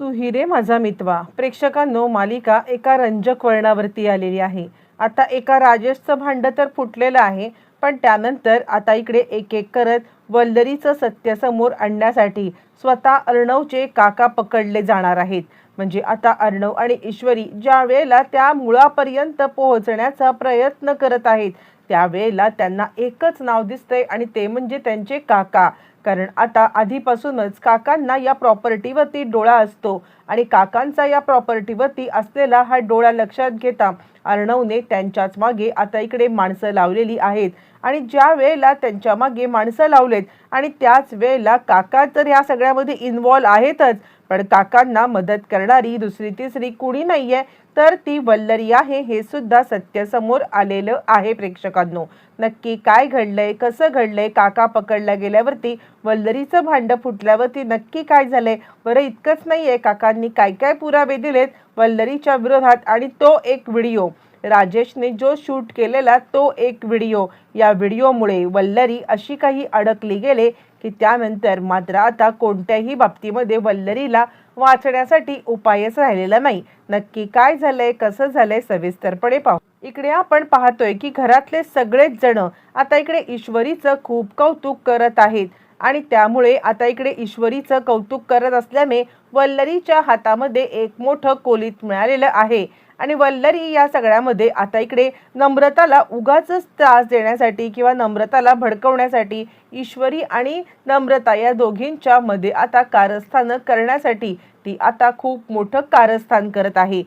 तू हिरे माझा मितवा प्रेक्षकांनो, मालिका एका रंजक वळणावरती आलेली आहे। आता एका राजेशचं भांड तर फुटलेलं आहे, पण त्यानंतर आता इकडे एक एक करत वल्लरीचं सत्य समोर आणण्यासाठी स्वतः अर्णवचे काका पकडले जाणार आहेत। म्हणजे आता अर्णव आणि ईश्वरी ज्या वेळेला त्या मुळापर्यंत पोहोचण्याचा प्रयत्न करत आहेत, त्यावेळेला त्यांना एकच नाव दिसतंय आणि ते म्हणजे त्यांचे काका। कारण आता आधीपासूनच काकांना या प्रॉपर्टीवरती डोळा असतो आणि काकांचा या प्रॉपर्टीवरती असलेला हा डोळा लक्षात घेता अर्णवने त्यांच्याच मागे आता इकडे माणसं लावलेली आहेत। आणि ज्या वेळेला त्यांच्या मागे माणसं लावलेत आणि त्याच वेळेला काका तर या सगळ्यामध्ये इन्व्हॉल्व आहेतच, पण काकांना मदत करणारी दुसरी तिसरी कुणी नाहीये, तर ती वल्लरी आहे हे सुद्धा सत्य समोर आलेलं आहे। प्रेक्षकांनो, नक्की काय घडलंय, कसं घडलंय, काका पकडल्या गेल्यावरती वल्लरीचं भांड फुटल्यावरती नक्की काय झालंय? बरं, इतकंच नाहीये, काकांनी काय काय पुरावे दिलेत वल्लरीच्या विरोधात आणि तो एक व्हिडिओ राजेशने जो शूट केलेला तो एक व्हिडिओ, या व्हिडिओमुळे वल्लरी अशी काही अडकली गेले की त्यानंतर मात्र आता कोणत्याही बाबतीमध्ये वल्लरीला वाचण्यासाठी उपायच राहिलेला नाही। नक्की काय झालंय, कसं झालंय, सविस्तरपणे पाहू। इकडे आपण पाहतोय की घरातले सगळेच जण आता इकडे ईश्वरीचं खूप कौतुक करत आहेत आणि त्यामुळे आता इकडे ईश्वरीचं कौतुक करत असल्याने वल्लरीच्या हातामध्ये एक मोठं कोलीत मिळालेलं आहे। आणि वल्लरी या सगळ्यामध्ये आता इकडे नम्रताला उगाचच त्रास देण्यासाठी किंवा नम्रताला भडकवण्यासाठी ईश्वरी आणि नम्रता या दोघींच्या मध्ये आता कारस्थान करण्यासाठी ती आता खूप मोठं कारस्थान करत आहे।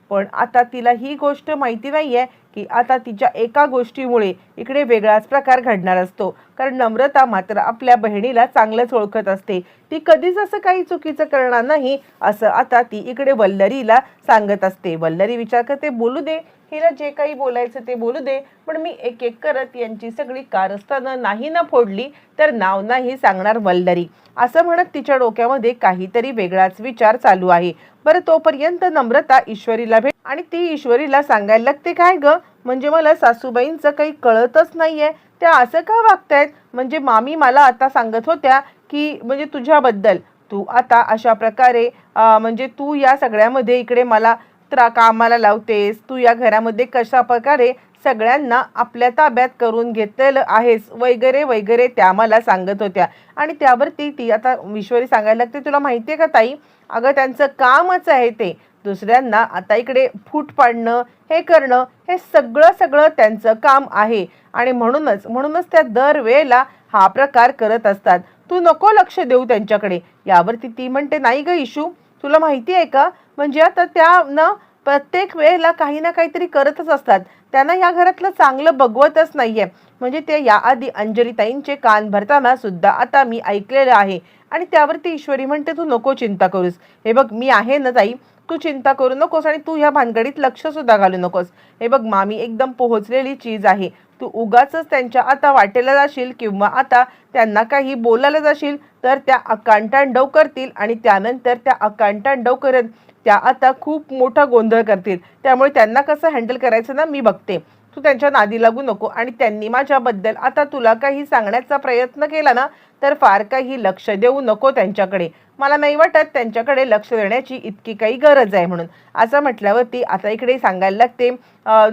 पण आता तिला ही गोष्ट माहिती नाहीये की आता तिच्या एका गोष्टीमुळे इकडे वेगळाच प्रकार घडणार असतो। कारण नम्रता मात्र आपल्या बहिणीला चांगलंच ओळखत असते, ती कधीच असं काही चुकीचं करणार नाही असं आता ती इकडे वल्लरीला सांगत असते। वल्लरी विचार करते, बोलू दे हिला, जे काही बोलायचं ते बोलू दे, पण मी एक एक करत यांची सगळी कारस्थानं नाही ना फोडली तर नाव नाही सांगणार वल्लरी, असं म्हणत तिच्या डोक्यामध्ये काहीतरी वेगळाच विचार चालू आहे। बरं, तोपर्यंत नम्रता ईश्वरीला भेट आणि ती ईश्वरीला सांगायला लागते, काय ग, म्हणजे मला सासूबाईंचं काही कळतच नाहीये, त्या असं का वागतायत? म्हणजे मामी मला आता सांगत होत्या की म्हणजे तुझ्याबद्दल तू आता अशा प्रकारे म्हणजे तू या सगळ्यामध्ये इकडे मला कामाला लावतेस, तू या घरामध्ये कशा प्रकारे सगळ्यांना आपल्या ताब्यात करून घेतलेलं आहेस वगैरे वगैरे त्या मला सांगत होत्या। आणि त्यावरती ती आता ईश्वरी सांगायला लागते, तुला माहिती आहे का ताई, अगं त्यांचं कामच आहे ते दुसऱ्यांना आता इकडे फूट पाडणं, हे करणं, हे सगळं त्यांचं काम आहे आणि म्हणूनच त्या दरवेळेला हा प्रकार करत असतात, तू नको लक्ष देऊ त्यांच्याकडे। यावरती ती म्हणते, नाही ग इशू, तुला माहिती आहे का, म्हणजे आता त्या ना प्रत्येक वेळेला काही ना काहीतरी करतच असतात, त्यांना या घरातलं चांगलं बघवतच नाहीये। म्हणजे ते याआधी अंजलीताईंचे कान भरताना सुद्धा आता मी ऐकलेलं आहे। आणि त्यावरती ईश्वरी म्हणते, तू नको चिंता करूस, हे बघ मी आहे ना ताई, तू चिंता करू नकोस आणि तू ह्या भानगडीत लक्ष सुद्धा घालू नकोस। हे बघ, मामी एकदम पोहोचलेली चीज आहे, तू उगाचच त्यांच्या आता वाटेला जाशील किंवा आता त्यांना काही बोलायला जाशील तर त्या अकांतांडव करतील आणि त्यानंतर त्या अकांतांडव करत त्या आता खूप मोठा गोंधळ करतील, त्यामुळे त्यांना कसं हँडल करायचं ना मी बघते, तू त्यांच्या नादी लागू नको। आणि त्यांनी माझ्याबद्दल आता तुला काही सांगण्याचा प्रयत्न केला ना तर फार काही लक्ष देऊ नको त्यांच्याकडे, मला नाही वाटत त्यांच्याकडे लक्ष देण्याची इतकी काही गरज आहे म्हणून, असं म्हटल्यावरती आता इकडे सांगायला लागते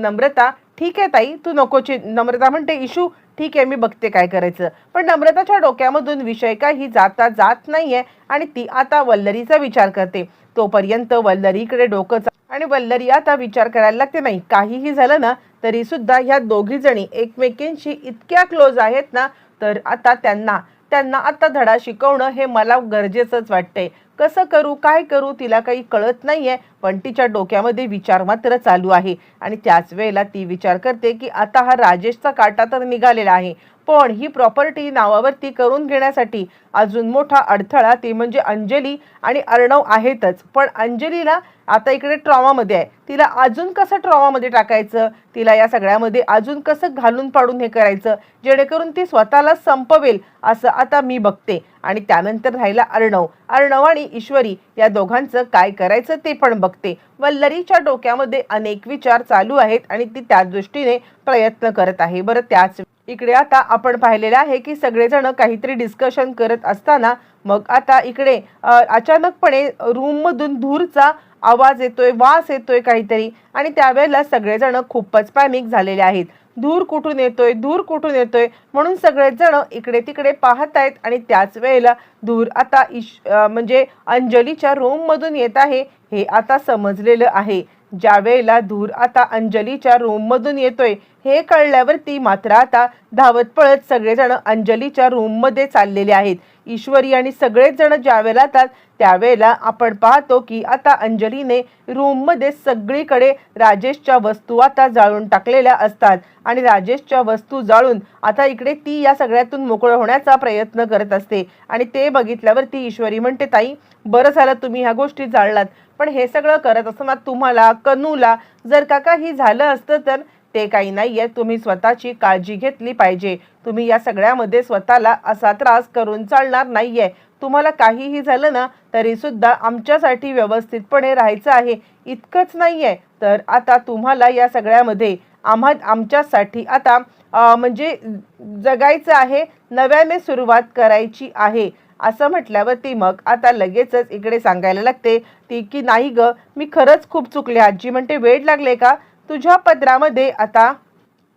नम्रता, ठीक आहे ताई तू नकोची। नम्रता म्हणते, इशू ठीक आहे मी बघते काय करायचं। पण नम्रताच्या डोक्यामधून विषय काही जात नाहीये आणि ती आता वल्लरीचा विचार करते। तोपर्यंत वल्लरीकडे डोकं आणि वल्लरी आता विचार करायला लागते, नाही काहीही झालं ना तरी सुद्धा ह्या दोघी जणी एकमेकींशी इतक्या क्लोज आहेत ना, तर आता त्यांना आता धडा शिकवणं हे मला गरजेचंच वाटतंय। कसं करू, काय करू, तिला काही कळत नाहीये, पण तिच्या डोक्यामध्ये विचार मात्र चालू आहे। आणि त्याच वेळेला ती विचार करते की आता हा राजेशचा काटा तर निघालेला आहे, पण ही प्रॉपर्टी नावावरती करून घेण्यासाठी अजून मोठा अडथळा ती म्हणजे अंजली आणि अर्णव आहेतच। पण अंजलीला आता इकडे ट्रॉमामध्ये आहे, तिला अजून कसं ट्रॉमामध्ये टाकायचं, तिला या सगळ्यामध्ये अजून कसं घालून पाडून हे करायचं जेणेकरून ती स्वतःला संपवेल असं आता मी बघते। आणि त्यानंतर राहिला अर्णव आणि ईश्वरी, या दोघांचं काय करायचं ते पण बघते। वल्लरीच्या डोक्यामध्ये अनेक विचार चालू आहेत आणि ती त्या दृष्टीने प्रयत्न करत आहे। बरं, त्याच इकडे आता आपण पाहिलेलं आहे की सगळेजण काहीतरी डिस्कशन करत असताना मग आता इकडे अचानकपणे रूममधून धूरचा आवाज येतोय, वास येतोय काहीतरी, आणि त्यावेळेला सगळेजण खूपच पॅनिक झालेले आहेत. धूर कुठून येतोय, धूर कुठून येतोय म्हणून सगळेच जण इकडे तिकडे पाहत आहेत. आणि त्याच वेळेला धूर आता म्हणजे अंजलीच्या रूममधून येत आहे हे आता समजलेलं आहे. ज्या वेळेला धूर आता अंजलीच्या रूममधून येतोय हे कळल्यावरती मात्र आता धावत पळत सगळेजण अंजलीच्या रूममध्ये चाललेले आहेत. ईश्वरी आणि सगळेच जण ज्यावेळेला येतात त्यावेळेला आपण पाहतो की आता अंजलीने रूममध्ये सगळीकडे राजेशच्या वस्तू आता जाळून टाकलेल्या असतात. आणि राजेशच्या वस्तू जाळून आता इकडे ती या सगळ्यातून मोकळं होण्याचा प्रयत्न करत असते. आणि ते बघितल्यावरती ईश्वरी म्हणते, ताई बरं झालं तुम्ही ह्या गोष्टी जाळलात, पण हे सगळं करत असताना तुम्हाला, कन्नूला जर का काही झालं असतं तर ते काही नाहीये. तुम्ही स्वतःची काळजी घेतली पाहिजे. तुम्ही या सगळ्यामध्ये स्वतःला असा त्रास करून चालणार नाहीये. तुम्हाला काहीही झालं ना तरी सुद्धा आमच्यासाठी व्यवस्थितपणे राहायचं आहे. इतकंच नाहीये तर आता तुम्हाला या सगळ्यामध्ये आमच्यासाठी आता म्हणजे जगायचं आहे, नव्याने सुरुवात करायची आहे असं म्हटल्यावरती मग आता लगेचच इकडे सांगायला लागते ती की नाही ग, मी खरंच खूप चुकले. आजी म्हणते, वेड लागले का? तुझ्या पदरामध्ये आता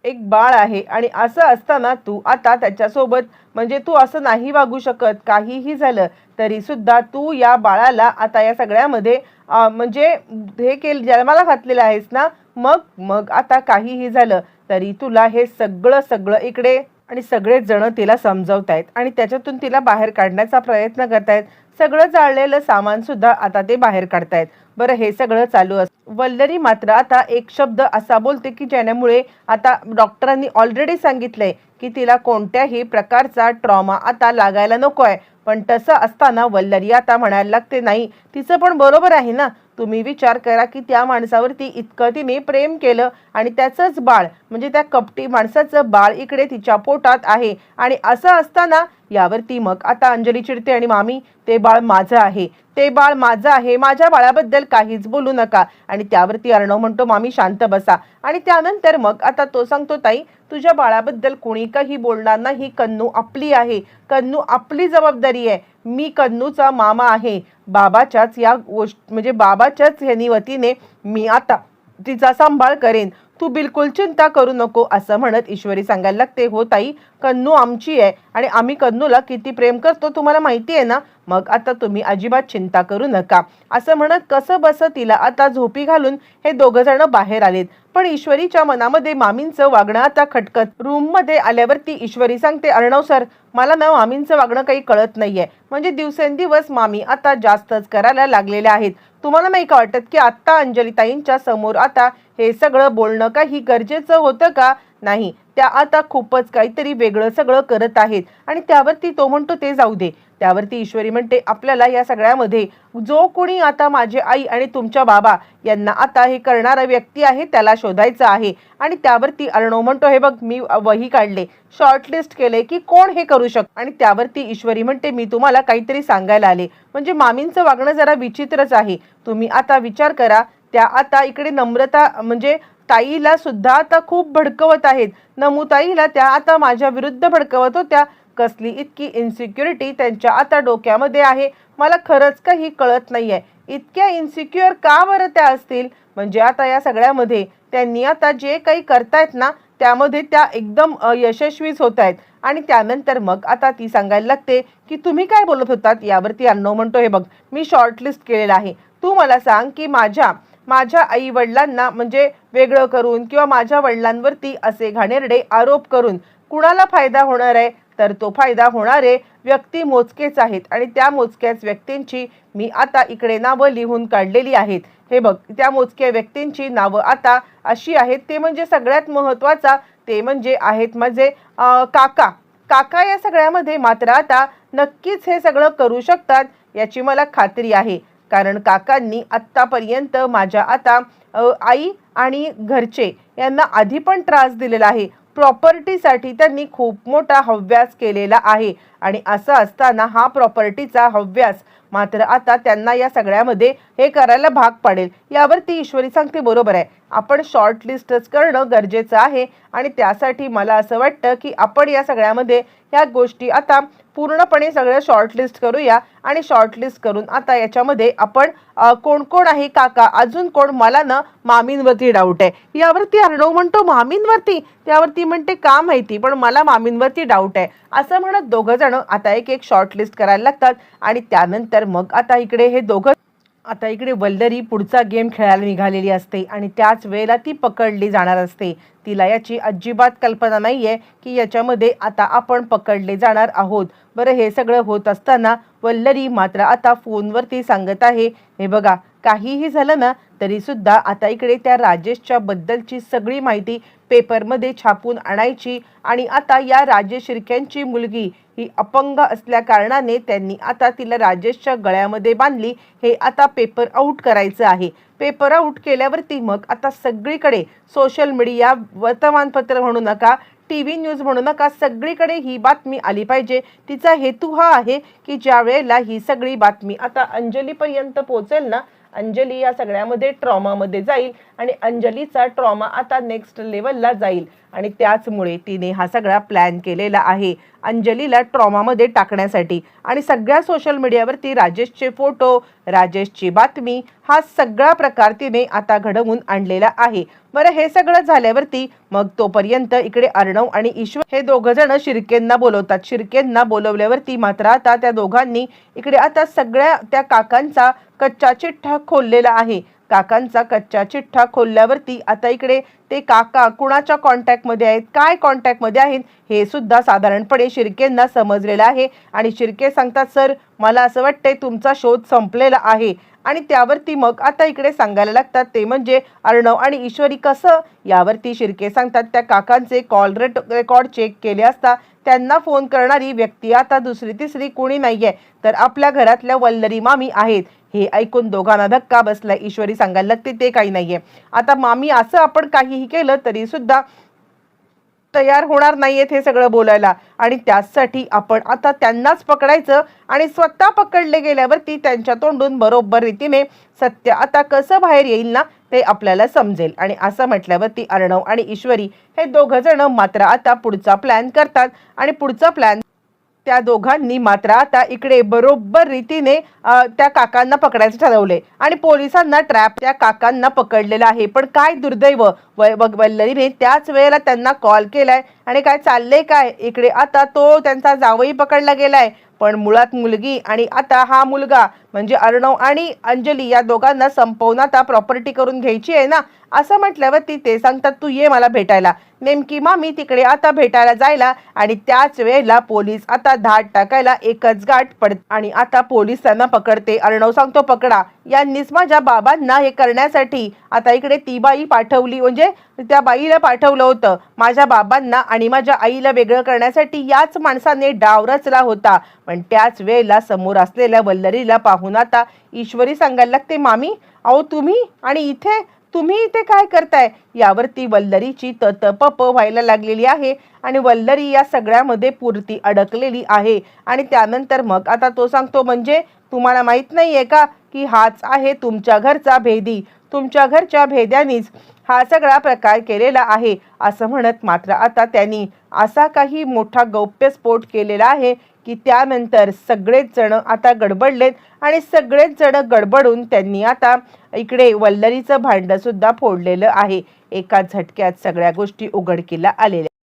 एक बाळ आहे आणि असं असताना तू आता त्याच्यासोबत म्हणजे तू असं नाही वागू शकत. काहीही झालं तरी सुद्धा तू या बाळाला आता या सगळ्यामध्ये म्हणजे हे जन्माला घातलेलं आहेस ना, मग मग आता काहीही झालं तरी तुला हे सगळं इकडे आणि सगळेच जण तिला समजवतायत आणि त्याच्यातून तिला बाहेर काढण्याचा प्रयत्न करतायत. सगळं जाळलेलं सामान सुद्धा आता ते बाहेर काढतायत. बरं, हे सगळं चालू असतं. वल्लरी मात्र आता एक शब्द असा बोलते की ज्यामुळे आता डॉक्टरांनी ऑलरेडी सांगितलंय की तिला कोणत्याही प्रकारचा ट्रॉमा आता लागायला नकोय. पण तसं असताना वल्लरी आता म्हणायला लागते, नाही तिचं पण बरोबर आहे ना. तुम्ही विचार करा की त्या माणसावरती इतकं तिने प्रेम केलं आणि त्याचंच बाळ म्हणजे त्या कपटी माणसाचं बाळ इकडे तिच्या पोटात आहे. आणि असं असताना यावरती मग आता अंजली चिडते आणि मामी ते बाळ माझं आहे, ते बाळ माझं आहे, माझ्या बाळाबद्दल काहीच बोलू नका. आणि त्यावरती अर्णव म्हणतो, मामी शांत बसा. आणि त्यानंतर मग आता तो सांगतो, ताई तुझ्या बाळाबद्दल कोणी काही बोलणार नाही. कन्नू आपली आहे, कन्नू आपली जबाबदारी आहे. मी कन्नूचा मामा आहे. बाबाच्याच या म्हणजे बाबाच्याच ह्यानी वतीने मी आता तिचा सांभाळ करेन. तू बिलकुल चिंता करू नको असं म्हणत ईश्वरी सांगायला लागते, हो ताई कन्नू आमची आहे आणि आम्ही कन्नूला किती प्रेम करतो तुम्हाला माहिती आहे ना. मग आता तुम्ही अजिबात चिंता करू नका असं म्हणत कसं बस तिला आता झोपी घालून हे दोघं जण बाहेर आलेत. पण ईश्वरीच्या मनामध्ये मामींचं वागणं आता खटकत. रूममध्ये आल्यावरती ईश्वरी सांगते, अर्णव सर मला ना मामींचं वागणं काही कळत नाहीये. म्हणजे दिवसेंदिवस मामी आता जास्तच करायला लागलेल्या आहेत. तुम्हाला नाही का वाटत की आत्ता अंजलीताईंच्या समोर आता हे सगळं बोलणं काही गरजेचं होतं का? नाही, त्या आता खूपच काहीतरी वेगळं सगळं करत आहेत. आणि त्यावरती तो म्हणतो ते जाऊ दे. त्यावरती ईश्वरी म्हणते, आपल्याला या सगळ्यामध्ये जो कोणी आता माझे आई आणि तुमच्या बाबा यांना आता हे करणारा व्यक्ती आहे त्याला शोधायचं आहे. आणि त्यावरती अर्णव म्हणतो, हे बघ मी वही काढले, शॉर्टलिस्ट केले की कोण हे करू शकतो. आणि त्यावरती ईश्वरी म्हणते, मी तुम्हाला काहीतरी सांगायला आले. म्हणजे मामींचं वागणं जरा विचित्रच आहे. तुम्ही आता विचार करा, त्या आता इकडे नम्रता म्हणजे ताईला सुद्धा आता खूप भडकवत आहेत. नमुताईला त्या आता माझ्या विरुद्ध भडकवत होत्या. कसली इतकी इन्सिक्युरिटी त्यांच्या आता डोक्यामध्ये आहे मला खरंच काही कळत नाहीये. इतक्या इन्सिक्युअर का बरं त्या असतील? म्हणजे आता या सगळ्यामध्ये त्यांनी आता जे काही करतायत ना त्यामध्ये त्या एकदम यशस्वीच होत आहेत. आणि त्यानंतर मग आता ती सांगायला लागते की तुम्ही काय बोलत होतात. यावरती अर्णव म्हणतो, हे बघ मी शॉर्टलिस्ट केलेलं आहे. तू मला सांग की माझ्या आई वडिलांना म्हणजे वेगळं करून किंवा माझ्या वडिलांवरती असे घाणेरडे आरोप करून कुणाला फायदा होणार आहे? तर तो फायदा होणारे व्यक्ती मोजकेच आहेत. आणि त्या मोजक्याच व्यक्तींची मी आता इकडे नावं लिहून काढलेली आहेत. हे बघ, त्या मोजक्या व्यक्तींची नावं आता अशी आहेत. ते म्हणजे सगळ्यात महत्त्वाचा ते म्हणजे आहेत माझे काका या सगळ्यामध्ये मात्र आता नक्कीच हे सगळं करू शकतात याची मला खात्री आहे. कारण काकांनी आत्तापर्यंत माझ्या आता आई आणि घरचे यांना आधी पण त्रास दिलेला आहे. प्रॉपर्टीसाठी त्यांनी खूप मोठा हव्यास केलेला आहे आणि असं असताना हा प्रॉपर्टीचा हव्यास मात्र आता त्यांना या सगळ्यामध्ये हे करायला भाग पडेल। यावरती ईश्वरी सांगते बरोबर आहे, आपण शॉर्ट लिस्टच करणं गरजेचं आहे आणि त्यासाठी मला असं वाटतं की आपण या सगळ्यामध्ये ह्या गोष्टी आता पूर्णपणे सगळं शॉर्टलिस्ट करूया आणि शॉर्टलिस्ट करून आता याच्यामध्ये आपण कोण कोण आहे काका, अजून कोण, मला ना मामींवरती डाऊट आहे। यावरती अर्णव म्हणतो मामींवरती, त्यावरती म्हणते का माहिती पण मला मामींवरती डाऊट आहे, असं म्हणत दोघं जण आता एक एक शॉर्टलिस्ट करायला लागतात आणि त्यानंतर मग आता इकडे हे दोघं आता इकडे वल्लरी पुढचा गेम खेळायला निघालेली असते आणि त्याच वेळेला ती पकडली जाणार असते। तिला याची अजिबात कल्पना नाहीये की याच्यामध्ये आता आपण पकडले जाणार आहोत। बरं, हे सगळं होत असताना वल्लरी मात्र आता फोनवरती सांगत आहे, हे बघा काहीही झालं ना तरी सुद्धा आता इकडे त्या राजेशच्या बद्दलची सगळी माहिती पेपरमध्ये छापून आणायची आणि आता या राजेश शिर्क्यांची मुलगी ही अपंग असल्या कारणाने त्यांनी आता तिला राजेशच्या गळ्यामध्ये बांधली, हे आता पेपर आउट करायचं आहे। पेपर आउट केल्यावरती मग आता सगळीकडे सोशल मीडिया, वर्तमानपत्र म्हणू नका, TV न्यूज म्हणू नका, सगळीकडे ही बातमी आली पाहिजे। तिचा हेतू हा आहे की ज्या वेळेला ही सगळी बातमी आता अंजलीपर्यंत पोहोचेल ना, अंजली या सगळ्यामध्ये ट्रॉमामध्ये जाईल आणि अंजलीचा ट्रॉमा आता नेक्स्ट लेवलला जाईल आणि त्याचमुळे तिने हा सगळा प्लॅन केलेला आहे अंजलीला ट्रॉमामध्ये टाकण्यासाठी आणि सगळ्या सोशल मीडियावरती राजेशचे फोटो, राजेशची बातमी, हा सगळा प्रकार तिने आता घडवून आणलेला आहे। बरं, हे सगळं झाल्यावरती मग तोपर्यंत इकडे अर्णव आणि ईश्वर हे दोघं जण शिर्केंना बोलवतात। शिर्केंना बोलवल्यावरती मात्र आता त्या दोघांनी इकडे आता सगळ्या त्या काकांचा कच्चा चिठ्ठा खोललेला आहे। काकांचा कच्चा चिठ्ठा खोलल्यावरती आता इकडे ते काका कुणाच्या कॉन्टॅक्टमध्ये आहेत, काय कॉन्टॅक्टमध्ये आहेत, हे सुद्धा साधारणपणे शिर्केंना समजलेलं आहे आणि शिर्के सांगतात, सर मला असं वाटतंय तुमचा शोध संपलेला आहे आणि त्यावरती मग आता इकडे सांगायला लागतात ते म्हणजे अर्णव आणि ईश्वरी। कसं? यावरती शिर्के सांगतात त्या काकांचे कॉल रेकॉर्ड चेक केले असता त्यांना फोन करणारी व्यक्ती आता दुसरी तिसरी कोणी नाहीये तर आपल्या घरातल्या वल्लरी मामी आहेत। हे ऐकून दोघांना धक्का बसला। ईश्वरी सांगायला लागते ते काही नाहीये, आता मामी असं आपण काहीही केलं तरी सुद्धा तयार होणार नाहीयेत हे सगळं बोलायला आणि त्यासाठी आपण आता त्यांनाच पकडायचं आणि स्वतः पकडले गेल्यावरती त्यांच्या तोंडून बरोबर रीतीने सत्य आता कसं बाहेर येईल ना ते आपल्याला समजेल। आणि असं म्हटल्यावरती अर्णव आणि ईश्वरी हे दोघं जण मात्र आता पुढचा प्लॅन करतात आणि पुढचा प्लॅन त्या दोघांनी मात्र आता इकडे बरोबर रीतीने त्या काकांना पकडायचे ठरवले आणि पोलिसांना ट्रॅप त्या काकांना पकडलेलं आहे। पण काय दुर्दैव, वल्लरीने त्याच वेळेला त्यांना कॉल केलाय आणि काय चाललंय काय, इकडे आता तो त्यांचा जावई पकडला गेलाय पण मुळात मुलगी आणि आता हा मुलगा म्हणजे अर्णव आणि अंजली या दोघांना संपवून आता प्रॉपर्टी करून घ्यायची आहे ना, असं म्हटल्यावरती ते सांगतात तू ये मला भेटायला। नेमकी मामी तिकडे आता भेटायला जायला आणि त्याच वेळेला पोलीस आता धाड टाकायला एकच गाठ पडत आणि आता पोलीस त्यांना पकडते। अर्णव सांगतो पकडा, यांनीच माझ्या बाबांना हे करण्यासाठी आता इकडे ती बाई पाठवली, म्हणजे त्या बाईला पाठवलं होतं माझ्या बाबांना आणि माझ्या आईला वेगळं करण्यासाठी, याच माणसाने डाव रचला होता। पण त्याच वेळेला समोर असलेल्या वल्लरीला पाहून आता ईश्वरी सांगायला लागते, मामी अहो तुम्ही आणि तुम्ही इथे काय करताय? यावरती वल्लरीची ततपप व्हायला लागलेली आहे आणि वल्लरी या सगळ्यामध्ये पुरती अडकलेली आहे आणि त्यानंतर मग आता तो सांगतो म्हणजे तुम्हाला माहित नाहीये का की हाच आहे तुमच्या घरचा भेदी, तुमच्या घरच्या भेद्यानीच हा सगळा प्रकार केलेला आहे। असं म्हणत मात्र आता त्यांनी असा काही मोठा गौप्यस्फोट केलेला आहे की त्यानंतर सगळेच जण आता गडबडलेत आणि सगळेच जण गडबडून त्यांनी आता इकडे वल्लरीचं भांडं सुद्धा फोडलेलं आहे। एका झटक्यात सगळ्या गोष्टी उघडकीला आलेल्या